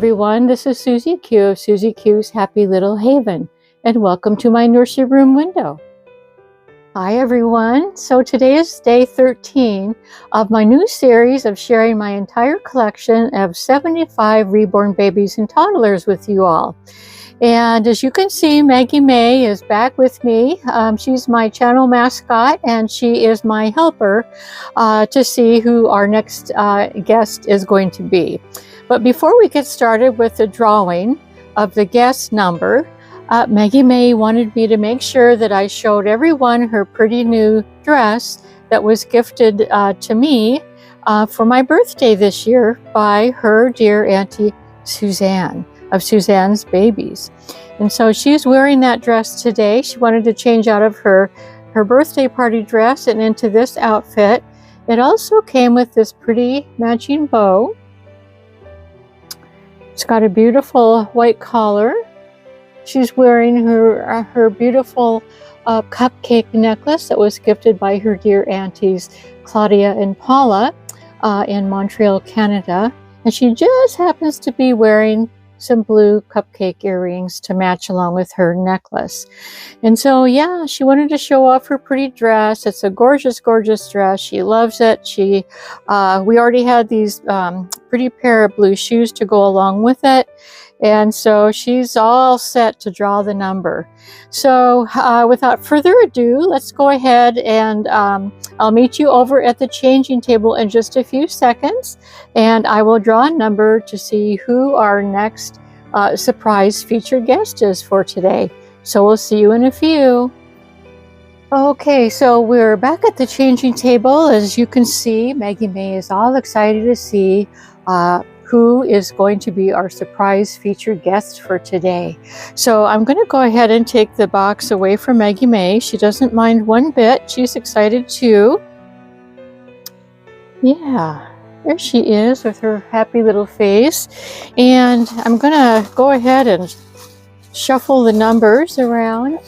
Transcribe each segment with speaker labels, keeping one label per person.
Speaker 1: everyone, this is Susie Q of Susie Q's Happy Little Haven, and welcome to my nursery room window. Hi everyone, so today is day 13 of my new series of sharing my entire collection of 75 reborn babies and toddlers with you all. And as you can see, Maggie May is back with me. She's my channel mascot, and she is my helper to see who our next guest is going to be. But before we get started with the drawing of the guest number, Maggie May wanted me to make sure that I showed everyone her pretty new dress that was gifted to me for my birthday this year by her dear Auntie Suzanne of Suzanne's Babies. And so she's wearing that dress today. She wanted to change out of her birthday party dress and into this outfit. It also came with this pretty matching bow. It's got a beautiful white collar. She's wearing her beautiful cupcake necklace that was gifted by her dear aunties Claudia and Paula in Montreal, Canada. And she just happens to be wearing some blue cupcake earrings to match along with her necklace. And so, yeah, she wanted to show off her pretty dress. It's a gorgeous, gorgeous dress. She loves it. We already had these pretty pair of blue shoes to go along with it. And so she's all set to draw the number. So without further ado, let's go ahead and I'll meet you over at the changing table in just a few seconds. And I will draw a number to see who our next surprise featured guest is for today. So we'll see you in a few. Okay, so we're back at the changing table. As you can see, Maggie May is all excited to see who is going to be our surprise featured guest for today. So I'm going to go ahead and take the box away from Maggie May. She doesn't mind one bit. She's excited too. Yeah, there she is with her happy little face. And I'm going to go ahead and shuffle the numbers around,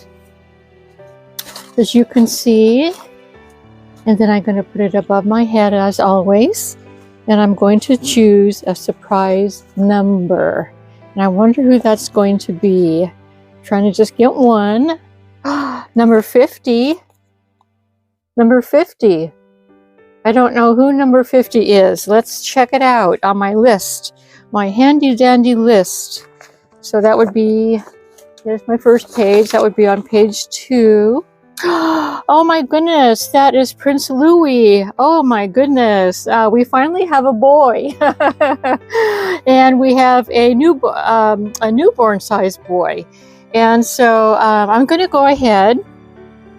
Speaker 1: as you can see. And then I'm going to put it above my head as always. And I'm going to choose a surprise number. And I wonder who that's going to be. Trying to just get one. Number 50. Number 50. I don't know who number 50 is. Let's check it out on my list. My handy dandy list. So that would be, here's my first page. That would be on page 2. Oh my goodness, that is Prince Louie. Oh my goodness, we finally have a boy. And we have a newborn sized boy. And so I'm going to go ahead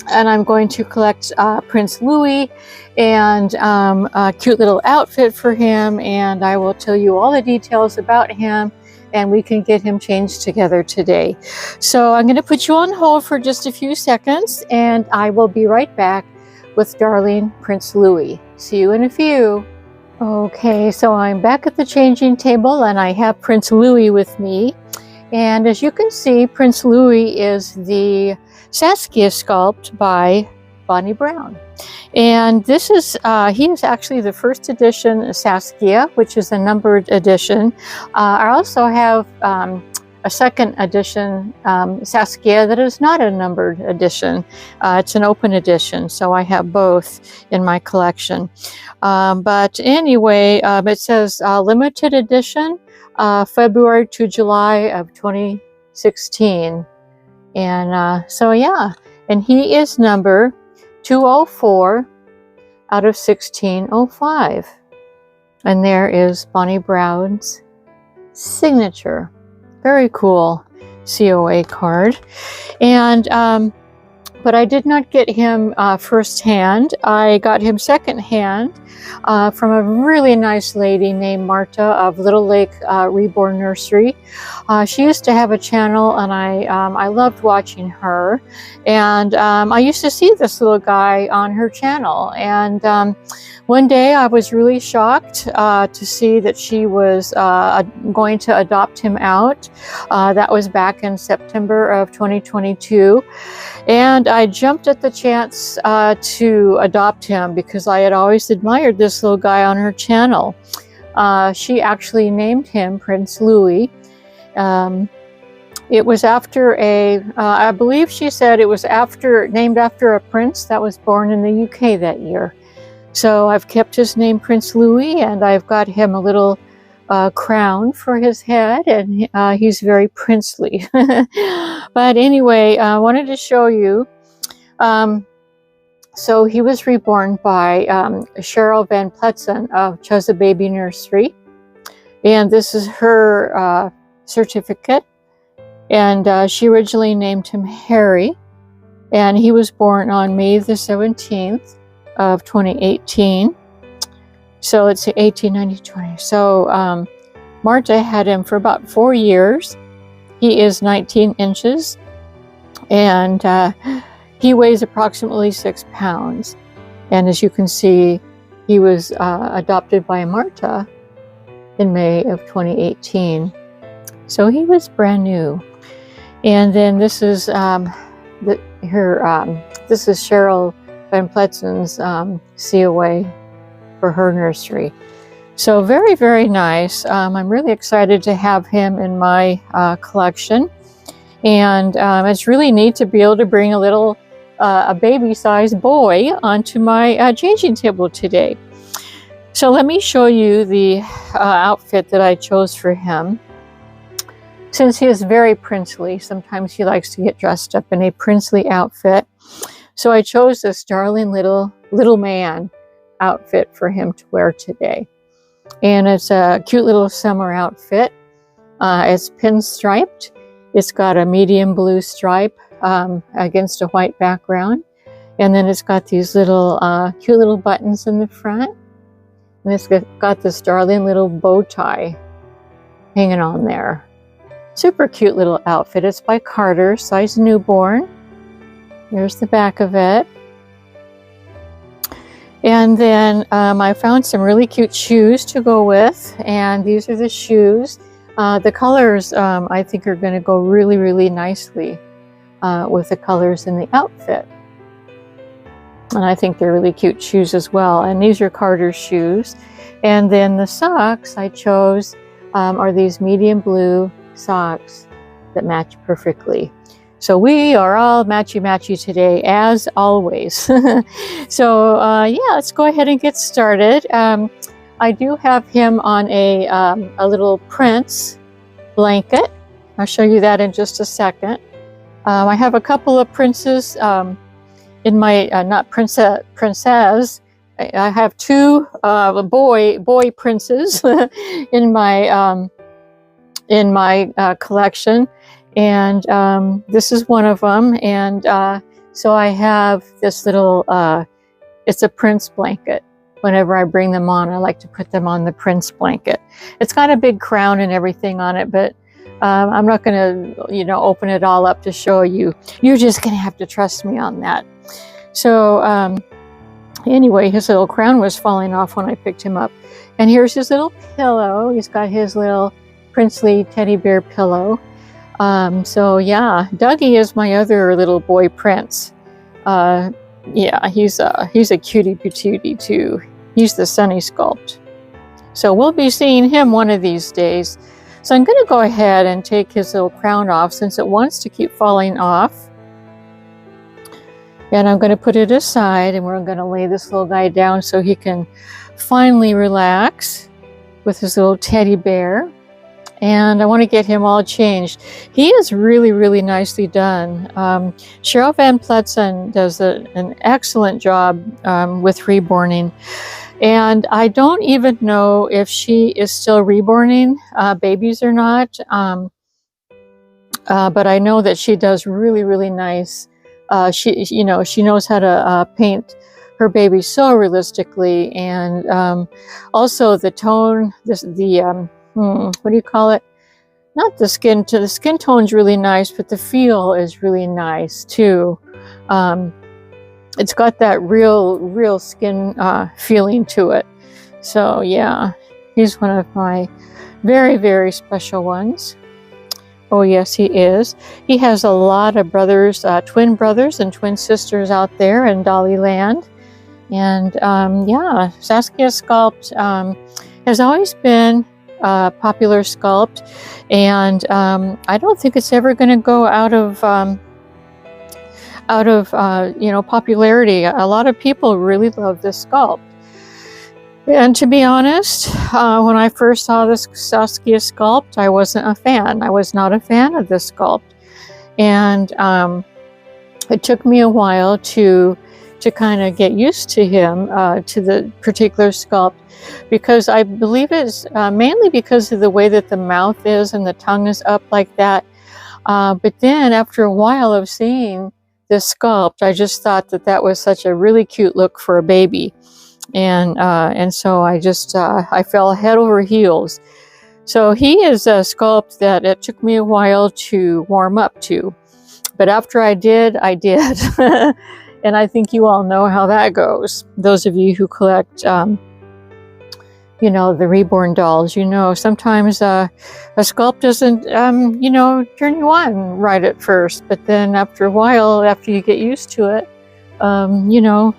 Speaker 1: and I'm going to collect Prince Louie and a cute little outfit for him, and I will tell you all the details about him, and we can get him changed together today. So I'm going to put you on hold for just a few seconds, and I will be right back with darling Prince Louie. See you in a few. Okay, so I'm back at the changing table, and I have Prince Louie with me. And as you can see, Prince Louie is the Saskia sculpt by Bonnie Brown. And this is, he is actually the first edition Saskia, which is a numbered edition. I also have a second edition Saskia that is not a numbered edition. It's an open edition, so I have both in my collection. But anyway, it says limited edition, February to July of 2016. And so yeah, and he is number 204 out of 1605. And there is Bonnie Brown's signature. Very cool COA card. And but I did not get him firsthand. I got him secondhand from a really nice lady named Marta of Little Lake Reborn Nursery. She used to have a channel, and I loved watching her. And I used to see this little guy on her channel. And one day I was really shocked to see that she was going to adopt him out. That was back in September of 2022. And I jumped at the chance to adopt him because I had always admired this little guy on her channel. she actually named him Prince Louie. It was after I believe she said it was named after a prince that was born in the UK that year. So I've kept his name Prince Louie, and I've got him a little crown for his head, and he's very princely. But anyway, I wanted to show you. So he was reborn by Cheryl Van Pletzen of Chuzza Baby Nursery. And this is her certificate. And she originally named him Harry. And he was born on May the 17th of 2018. So it's 1890-20. So Marta had him for about 4 years. He is 19 inches. And he weighs approximately 6 pounds. And as you can see, he was adopted by Marta in May of 2018. So he was brand new. And then this is this is Cheryl Van Pletzen's COA for her nursery. So very, very nice. I'm really excited to have him in my collection. And it's really neat to be able to bring a baby-sized boy onto my changing table today. So let me show you the outfit that I chose for him. Since he is very princely, sometimes he likes to get dressed up in a princely outfit. So I chose this darling little man outfit for him to wear today. And it's a cute little summer outfit. It's pinstriped. It's got a medium blue stripe against a white background. And then it's got these little cute little buttons in the front. And it's got this darling little bow tie hanging on there. Super cute little outfit. It's by Carter, size newborn. Here's the back of it. And then I found some really cute shoes to go with. And these are the shoes. The colors I think are going to go really, really nicely with the colors in the outfit. And I think they're really cute shoes as well. And these are Carter's shoes. And then the socks I chose are these medium blue socks that match perfectly. So we are all matchy-matchy today, as always. So yeah, let's go ahead and get started. I do have him on a little prince blanket. I'll show you that in just a second. I have a couple of princes in my, not princess. I have two boy princes in my collection, and this is one of them. And so I have this little, it's a prince blanket. Whenever I bring them on, I like to put them on the prince blanket. It's got a big crown and everything on it, but I'm not going to, open it all up to show you. You're just going to have to trust me on that. So anyway, his little crown was falling off when I picked him up. And here's his little pillow. He's got his little princely teddy bear pillow. So yeah, Dougie is my other little boy prince. Yeah, he's a cutie patootie too. He's the Sunny Sculpt. So we'll be seeing him one of these days. So I'm going to go ahead and take his little crown off since it wants to keep falling off. And I'm going to put it aside, and we're going to lay this little guy down so he can finally relax with his little teddy bear. And I want to get him all changed. He is really, really nicely done. Cheryl Van Pletzen does an excellent job with reborning. And I don't even know if she is still reborning babies or not. But I know that she does really, really nice. She knows how to paint her baby so realistically. And also the tone, what do you call it? Not the skin tone. The skin tone's really nice, but the feel is really nice too. It's got that real skin feeling to it. So yeah, he's one of my very, very special ones. Oh yes, he is. He has a lot of brothers, twin brothers and twin sisters out there in Dollyland. And yeah, Saskia Sculpt has always been a popular sculpt, and I don't think it's ever going to go out of you know, popularity. A lot of people really love this sculpt. And to be honest, when I first saw this Saskia sculpt, I wasn't a fan. I was not a fan of this sculpt. And it took me a while to kind of get used to him, to the particular sculpt, because I believe it's mainly because of the way that the mouth is and the tongue is up like that. But then after a while of seeing this sculpt, I just thought that that was such a really cute look for a baby. And so I just, I fell head over heels. So he is a sculpt that it took me a while to warm up to. But after I did, I did. And I think you all know how that goes. Those of you who collect, you know, the Reborn dolls, you know, sometimes a sculpt doesn't, you know, turn you on right at first. But then after a while, after you get used to it, you know,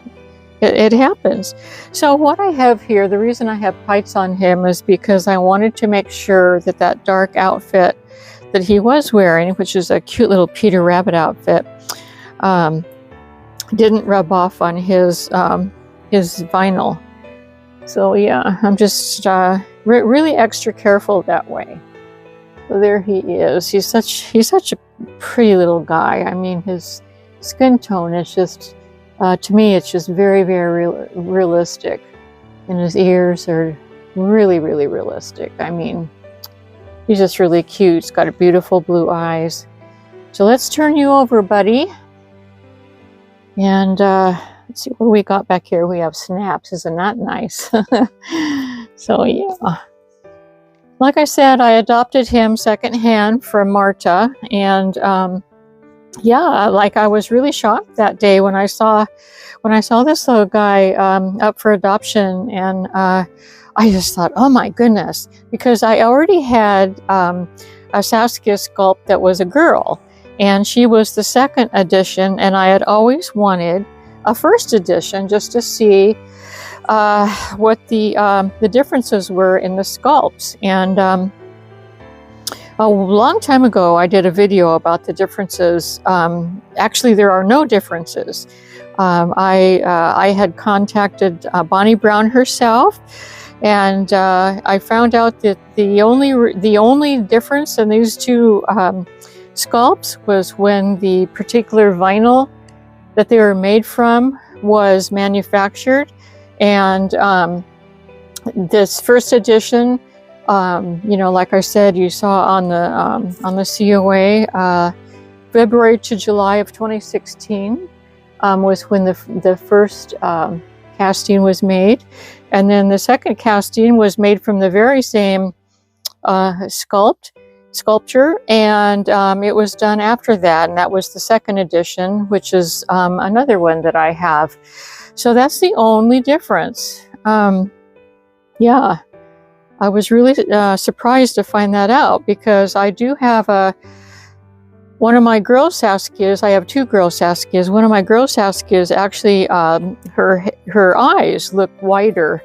Speaker 1: it happens. So what I have here, the reason I have tights on him is because I wanted to make sure that that dark outfit that he was wearing, which is a cute little Peter Rabbit outfit, didn't rub off on his vinyl. So yeah, I'm just really extra careful that way. So there he is. He's such a pretty little guy. I mean, his skin tone is just, to me, it's just very, very realistic. And his ears are really, really realistic. I mean, he's just really cute. He's got beautiful blue eyes. So let's turn you over, buddy. And let's see, what do we got back here? We have snaps. Isn't that nice? So yeah. Like I said, I adopted him secondhand from Marta. And yeah, like I was really shocked that day when I saw this little guy up for adoption, and I just thought, oh my goodness, because I already had a Saskia sculpt that was a girl, and she was the second edition, and I had always wanted a first edition just to see what the differences were in the sculpts. And a long time ago, I did a video about the differences. Actually, there are no differences. I had contacted Bonnie Brown herself, and I found out that the only difference in these two sculpts was when the particular vinyl that they were made from was manufactured, and this first edition, you know, like I said, you saw on the COA, February to July of 2016 was when the first casting was made, and then the second casting was made from the very same sculpture, and it was done after that, and that was the second edition, which is another one that I have. So that's the only difference. Yeah. I was really surprised to find that out, because I do have one of my girl Saskias. I have two girl Saskias. One of my girl Saskias actually, her eyes look wider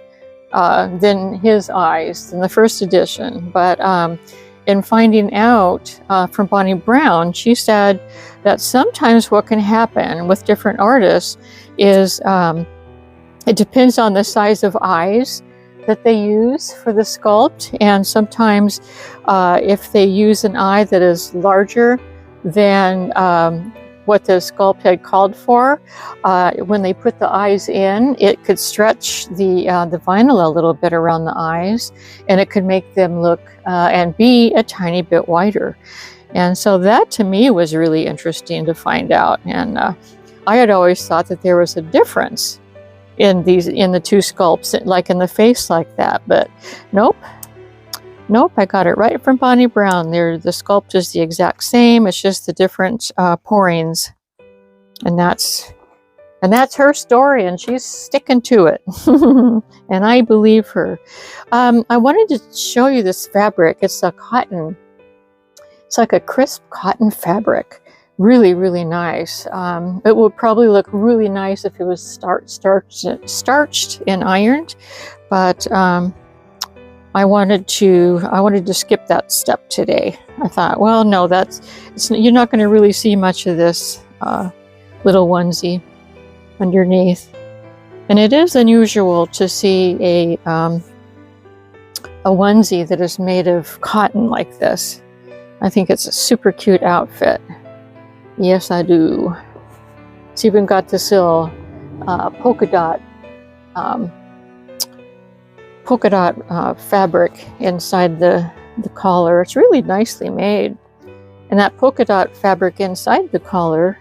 Speaker 1: than his eyes in the first edition. But in finding out from Bonnie Brown, she said that sometimes what can happen with different artists is it depends on the size of eyes that they use for the sculpt, and sometimes if they use an eye that is larger than what the sculpt had called for, when they put the eyes in, it could stretch the vinyl a little bit around the eyes, and it could make them look and be a tiny bit wider. And so that to me was really interesting to find out. And I had always thought that there was a difference in the two sculpts, like in the face like that, but nope, I got it right from Bonnie Brown. The sculpt is the exact same. It's just the different pourings, and that's her story, and she's sticking to it. And I believe her. I wanted to show you this fabric. It's a cotton. It's like a crisp cotton fabric. Really, really nice. It would probably look really nice if it was starched and ironed, but I wanted to skip that step today. I thought, well, no, you're not going to really see much of this little onesie underneath. And it is unusual to see a onesie that is made of cotton like this. I think it's a super cute outfit. Yes, I do. It's even got this little polka dot fabric inside the collar. It's really nicely made. And that polka dot fabric inside the collar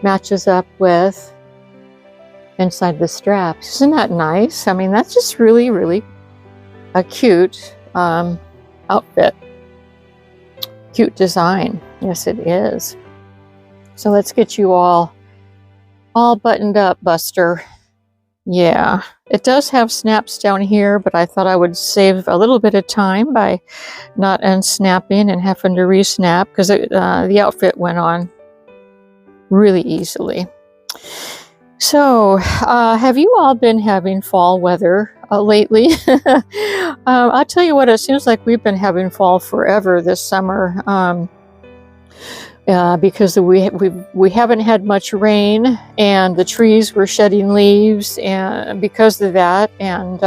Speaker 1: matches up with inside the straps. Isn't that nice? I mean, that's just really, really a cute outfit. Cute design. Yes, it is. So let's get you all buttoned up, Buster. Yeah, it does have snaps down here, but I thought I would save a little bit of time by not unsnapping and having to re-snap, because the outfit went on really easily. So, have you all been having fall weather lately? I'll tell you what, it seems like we've been having fall forever this summer. Because we haven't had much rain, and the trees were shedding leaves, and because of that, and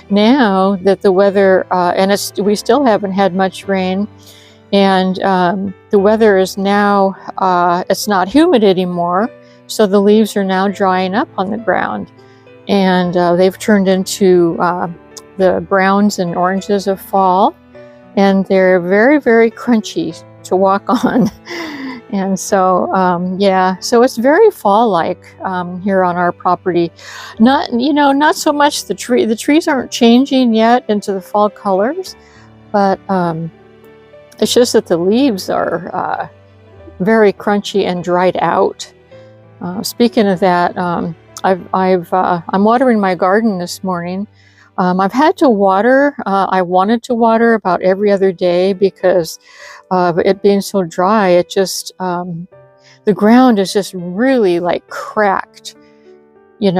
Speaker 1: now that the weather we still haven't had much rain, and the weather is now it's not humid anymore, so the leaves are now drying up on the ground, and they've turned into the browns and oranges of fall, and they're very, very crunchy to walk on. And so yeah, so it's very fall-like here on our property. Not so much the trees aren't changing yet into the fall colors, but it's just that the leaves are very crunchy and dried out. Speaking of that, I'm watering my garden this morning. I've had to water. I wanted to water about every other day because of it being so dry. It just the ground is just really like cracked. You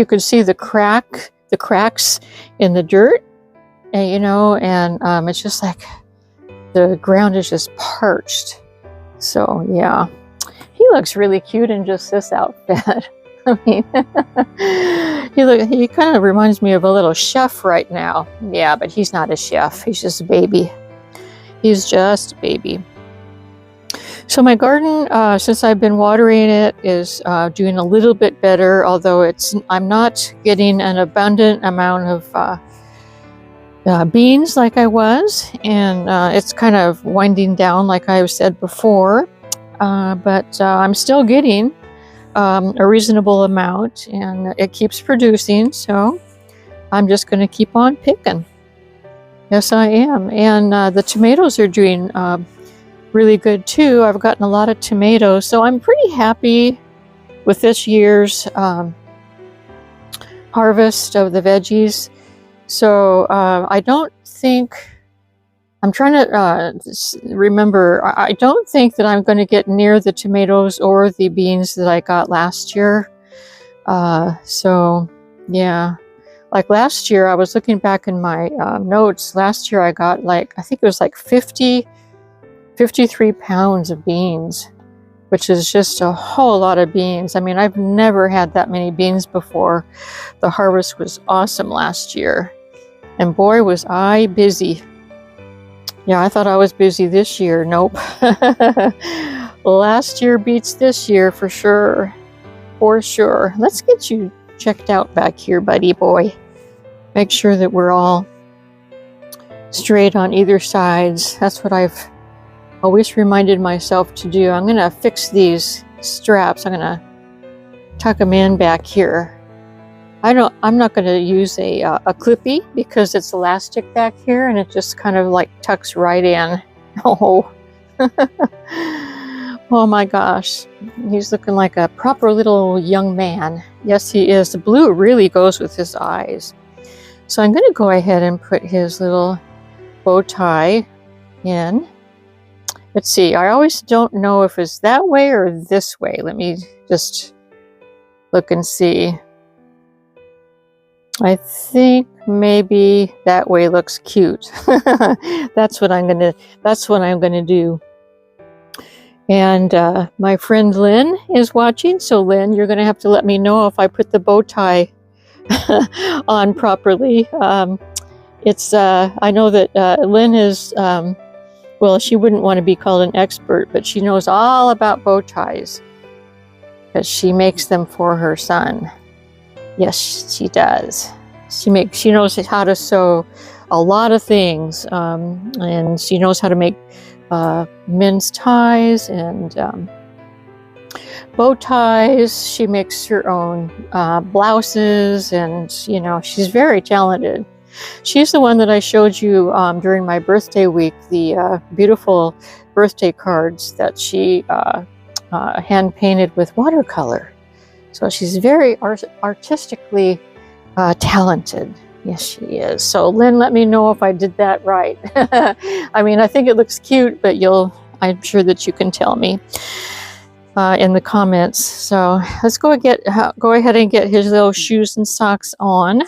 Speaker 1: could see the cracks in the dirt, and it's just like the ground is just parched. So yeah, he looks really cute in just this outfit. I mean, he kind of reminds me of a little chef right now. Yeah, but he's not a chef. He's just a baby. He's just a baby. So my garden, since I've been watering it, is doing a little bit better, although I'm not getting an abundant amount of beans like I was, and it's kind of winding down like I've said before, but I'm still getting a reasonable amount, and it keeps producing, so I'm just going to keep on picking. Yes, I am. And the tomatoes are doing really good too. I've gotten a lot of tomatoes, so I'm pretty happy with this year's harvest of the veggies. So I don't think, I'm trying to remember, I don't think that I'm going to get near the tomatoes or the beans that I got last year. So yeah, like last year, I was looking back in my notes. Last year I got I think it was like 53 pounds of beans, which is just a whole lot of beans. I mean, I've never had that many beans before. The harvest was awesome last year. And boy, was I busy. Yeah, I thought I was busy this year. Nope. Last year beats this year for sure. For sure. Let's get you checked out back here, buddy boy. Make sure that we're all straight on either sides. That's what I've always reminded myself to do. I'm going to fix these straps. I'm going to tuck them in back here. I'm not going to use a clippy because it's elastic back here, and it just kind of like tucks right in. Oh, oh my gosh, he's looking like a proper little young man. Yes, he is. The blue really goes with his eyes. So I'm going to go ahead and put his little bow tie in. Let's see. I always don't know if it's that way or this way. Let me just look and see. I think maybe that way looks cute. That's what I'm gonna do. And my friend Lynn is watching, so Lynn, you're gonna have to let me know if I put the bow tie on properly. I know that Lynn is, well, she wouldn't want to be called an expert, but she knows all about bow ties because she makes them for her son. Yes, she does. She knows how to sew a lot of things, and she knows how to make men's ties and bow ties. She makes her own blouses, and you know, she's very talented. She's the one that I showed you during my birthday week, the beautiful birthday cards that she hand painted with watercolor. So she's very artistically talented. Yes, she is. So Lynn, let me know if I did that right. I mean, I think it looks cute, but I'm sure that you can tell me in the comments. So let's go ahead and get his little shoes and socks on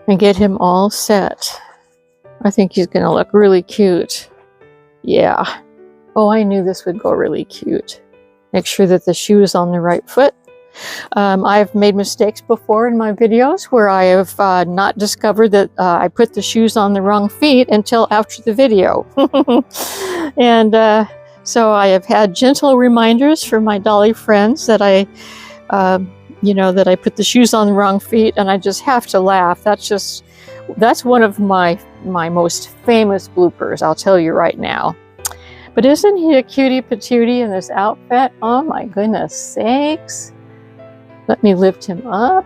Speaker 1: and get him all set. I think he's gonna look really cute. Yeah. Oh, I knew this would go really cute. Make sure that the shoe is on the right foot. I've made mistakes before in my videos where I have not discovered that I put the shoes on the wrong feet until after the video. And so I have had gentle reminders from my dolly friends that that I put the shoes on the wrong feet, and I just have to laugh. That's one of my most famous bloopers, I'll tell you right now. But isn't he a cutie patootie in this outfit? Oh my goodness sakes. Let me lift him up.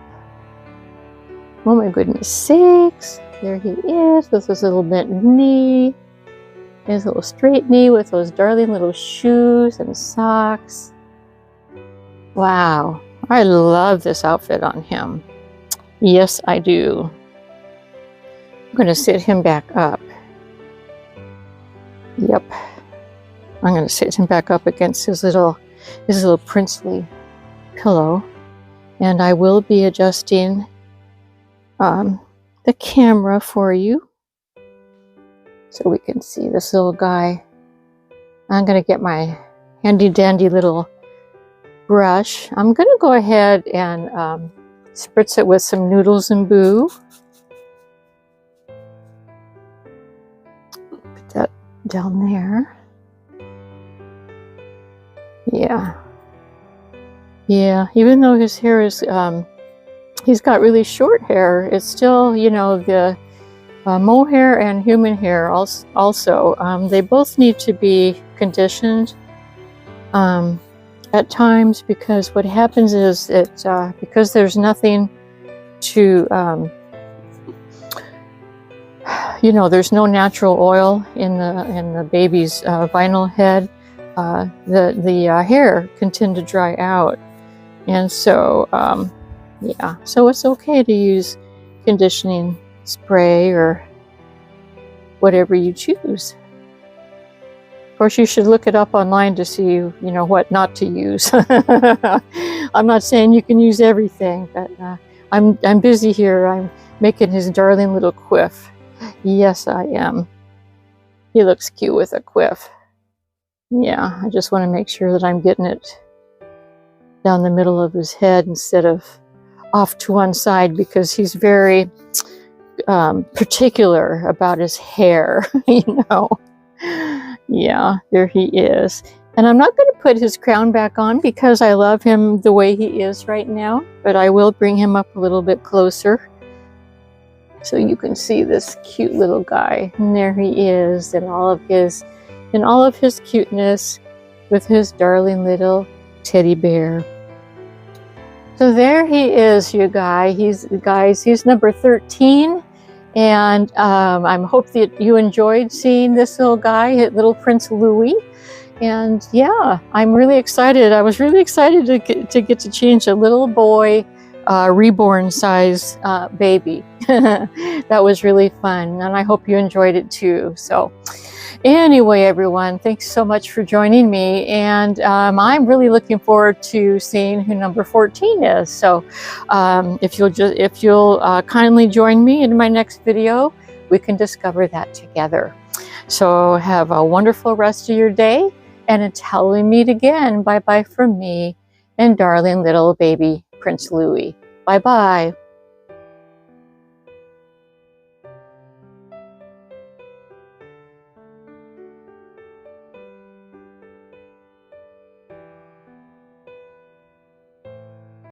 Speaker 1: Oh my goodness sakes. There he is with his little bent knee. His little straight knee with those darling little shoes and socks. Wow. I love this outfit on him. Yes, I do. I'm going to sit him back up. Yep. I'm going to sit him back up against his little princely pillow. And I will be adjusting the camera for you so we can see this little guy. I'm going to get my handy dandy little brush. I'm going to go ahead and spritz it with some Noodles and Boo. Put that down there. Yeah, even though his hair is, he's got really short hair, it's still, you know, the mohair and human hair also, they both need to be conditioned at times, because what happens is because there's nothing to, there's no natural oil in the baby's vinyl head. The hair can tend to dry out, and so so it's okay to use conditioning spray or whatever you choose. Of course, you should look it up online to see what not to use. I'm not saying you can use everything, but I'm busy here. I'm making his darling little quiff. Yes, I am. He looks cute with a quiff. Yeah, I just want to make sure that I'm getting it down the middle of his head instead of off to one side, because he's very particular about his hair, Yeah, there he is. And I'm not going to put his crown back on because I love him the way he is right now, but I will bring him up a little bit closer so you can see this cute little guy. And there he is in all of his cuteness with his darling little teddy bear. So there he is, you guys. He's number 13. And I hope that you enjoyed seeing this little guy, little Prince Louie. And yeah, I'm really excited. I was really excited to get to change a little boy, reborn size baby. That was really fun. And I hope you enjoyed it too. So Anyway, everyone, thanks so much for joining me, and I'm really looking forward to seeing who number 14 is. So if you'll kindly join me in my next video, we can discover that together. So have a wonderful rest of your day, and until we meet again, bye bye from me and darling little baby Prince Louie. Bye bye.